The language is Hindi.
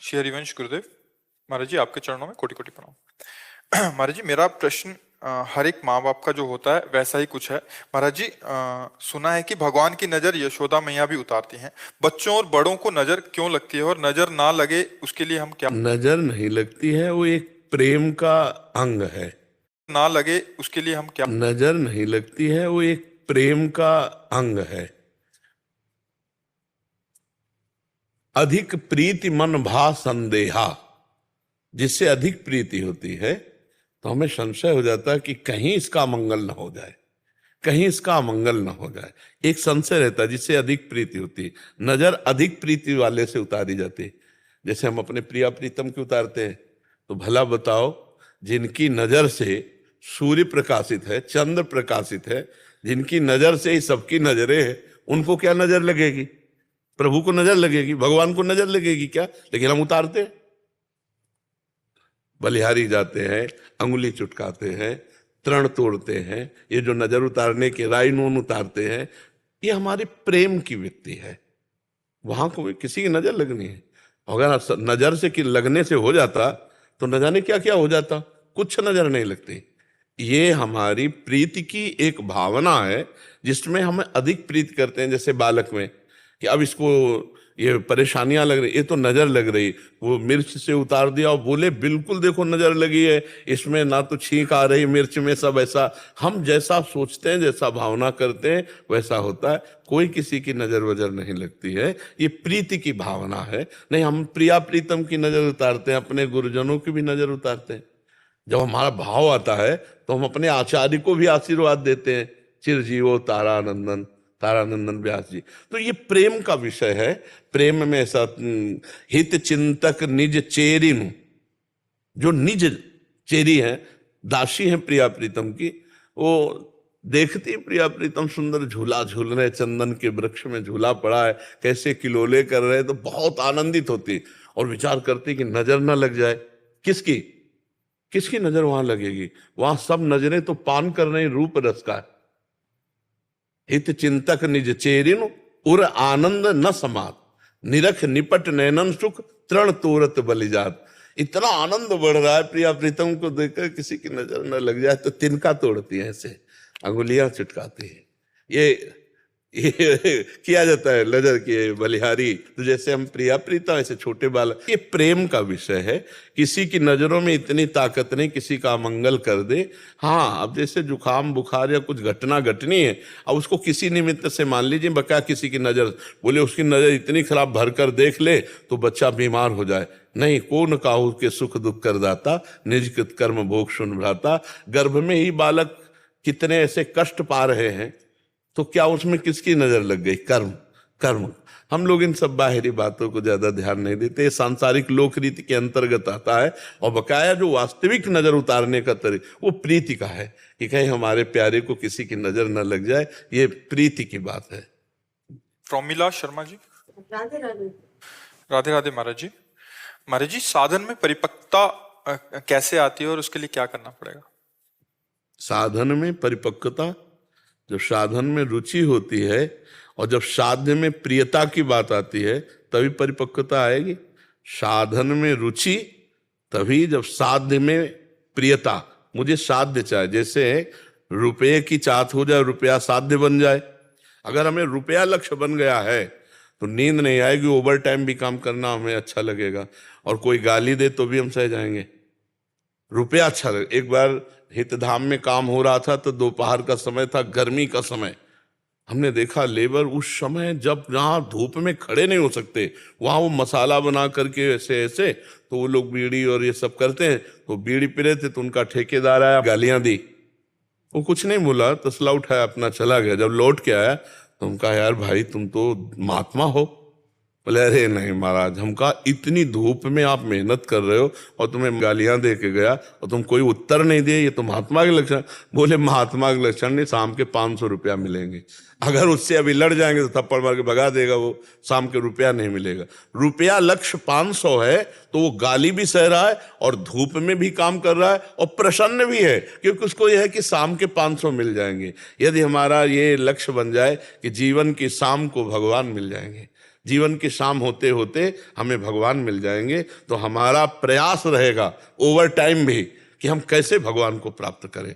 श्री हरिवंश गुरुदेव। महाराज जी, आपके चरणों में कोटि कोटि प्रणाम। महाराज जी, मेरा प्रश्न हर एक माँ बाप का जो होता है वैसा ही कुछ है। महाराज जी, सुना है कि भगवान की नजर यशोदा मैया भी उतारती हैं। बच्चों और बड़ों को नजर क्यों लगती है, और नजर ना लगे उसके लिए हम क्या? नजर नहीं लगती है, वो एक प्रेम का अंग है। ना लगे उसके लिए हम क्या? नजर नहीं लगती है, वो एक प्रेम का अंग है। अधिक प्रीति मन भा संदेहा, जिससे अधिक प्रीति होती है तो हमें संशय हो जाता है कि कहीं इसका मंगल न हो जाए, कहीं इसका अमंगल न हो जाए। एक संशय रहता है जिससे अधिक प्रीति होती है। नजर अधिक प्रीति वाले से उतारी जाती है। जैसे हम अपने प्रिया प्रीतम की उतारते हैं, तो भला बताओ, जिनकी नजर से सूर्य प्रकाशित है, चंद्र प्रकाशित है, जिनकी नजर से ही सबकी नजरें हैं, उनको क्या नजर लगेगी? प्रभु को नजर लगेगी, भगवान को नजर लगेगी क्या? लेकिन हम उतारते हैं, बलिहारी जाते हैं, अंगुली चुटकाते हैं, तृण तोड़ते हैं, ये जो नजर उतारने के राई नून उतारते हैं, ये हमारी प्रेम की व्यक्ति है। वहां को किसी की नजर लगनी है। अगर नजर से कि लगने से हो जाता तो न जाने क्या क्या हो जाता। कुछ नजर नहीं लगती। ये हमारी प्रीति की एक भावना है जिसमें हम अधिक प्रीति करते हैं। जैसे बालक में कि अब इसको ये परेशानियां लग रही, ये तो नजर लग रही, वो मिर्च से उतार दिया और बोले बिल्कुल देखो नजर लगी है, इसमें ना तो छींक आ रही मिर्च में, सब ऐसा। हम जैसा सोचते हैं, जैसा भावना करते हैं वैसा होता है। कोई किसी की नजर वजर नहीं लगती है, ये प्रीति की भावना है। नहीं, हम प्रिया प्रीतम की नजर उतारते हैं, अपने गुरुजनों की भी नजर उतारते हैं। जब हमारा भाव आता है तो हम अपने आचार्य को भी आशीर्वाद देते हैं, चिरजीवो तारानंदन, तारानंदन व्यास जी। तो ये प्रेम का विषय है। प्रेम में ऐसा हित चिंतक निज चेरिनु, जो निज चेरी है, दासी है प्रिया प्रीतम की, वो देखती प्रिया प्रीतम सुंदर झूला झूल रहे, चंदन के वृक्ष में झूला पड़ा है, कैसे किलोले कर रहे, तो बहुत आनंदित होती और विचार करती कि नजर ना लग जाए। किसकी किसकी नजर वहां लगेगी? वहां सब नजरें तो पान कर रही रूप रस का है। हित चिंतक निज चेरिन उर आनंद न समात, निरख निपट नैनन सुख तृण तोरत बलिजात। इतना आनंद बढ़ रहा है प्रिया प्रीतम को देखकर, किसी की नजर न लग जाए तो तिनका तोड़ती है, ऐसे अंगुलियां चिटकाती है। ये किया जाता है नजर के बलिहारी। तो जैसे हम प्रिया प्रीता, ऐसे छोटे बालक। ये प्रेम का विषय है। किसी की नजरों में इतनी ताकत नहीं किसी का अमंगल कर दे। हाँ, अब जैसे जुकाम बुखार या कुछ घटना घटनी है, अब उसको किसी निमित्त से मान लीजिए बका किसी की नजर, बोले उसकी नजर इतनी खराब भर कर देख ले तो बच्चा बीमार हो जाए। नहीं, कौन काहू के सुख दुख कर दाता, निज कृत कर्म भोग सुन भ्राता। गर्भ में ही बालक कितने ऐसे कष्ट पा रहे हैं, तो क्या उसमें किसकी नजर लग गई? कर्म कर्म। हम लोग इन सब बाहरी बातों को ज्यादा ध्यान नहीं देते। सांसारिक लोक रीति के अंतर्गत आता है। और बकाया जो वास्तविक नजर उतारने का तरीका वो प्रीति का है कि कहीं हमारे प्यारे को किसी की नजर न लग जाए। ये प्रीति की बात है। प्रमिला शर्मा जी। राधे राधे। राधे राधे महाराज जी। महाराज जी, साधन में परिपक्वता कैसे आती है और उसके लिए क्या करना पड़ेगा? साधन में परिपक्वता, जब साधन में रुचि होती है और जब साध्य में प्रियता की बात आती है तभी परिपक्वता आएगी। साधन में रुचि तभी, जब साध्य में प्रियता। मुझे साध्य चाहिए, जैसे रुपये की चाहत हो जाए, रुपया साध्य बन जाए। अगर हमें रुपया लक्ष्य बन गया है तो नींद नहीं आएगी, ओवर टाइम भी काम करना हमें अच्छा लगेगा, और कोई गाली दे तो भी हम सह जाएंगे। रुपया अच्छा लगे। एक बार हितधाम में काम हो रहा था तो दोपहर का समय था, गर्मी का समय। हमने देखा लेबर उस समय जब जहाँ धूप में खड़े नहीं हो सकते, वहां वो मसाला बना करके ऐसे ऐसे, तो वो लोग बीड़ी और ये सब करते हैं। तो बीड़ी पी रहे थे तो उनका ठेकेदार आया, गालियां दी। वो कुछ नहीं बोला, तसला उठाया, अपना चला गया। जब लौट के आया तो उनका, यार भाई तुम तो महात्मा हो। बोले अरे नहीं महाराज, हम कहा इतनी धूप में आप मेहनत कर रहे हो और तुम्हें गालियां दे के गया और तुम कोई उत्तर नहीं दिए, ये तो महात्मा के लक्षण। बोले महात्मा के लक्षण नहीं, शाम के 500 रुपया मिलेंगे। अगर उससे अभी लड़ जाएंगे तो थप्पड़ मार के भगा देगा वो, शाम के रुपया नहीं मिलेगा। रुपया लक्ष्य 500 है तो वो गाली भी सह रहा है और धूप में भी काम कर रहा है और प्रसन्न भी है, क्योंकि उसको यह है कि शाम के 500 मिल जाएंगे। यदि हमारा ये लक्ष्य बन जाए कि जीवन की शाम को भगवान मिल जाएंगे, जीवन की शाम होते होते हमें भगवान मिल जाएंगे। तो हमारा प्रयास रहेगा ओवर टाइम भी कि हम कैसे भगवान को प्राप्त करें।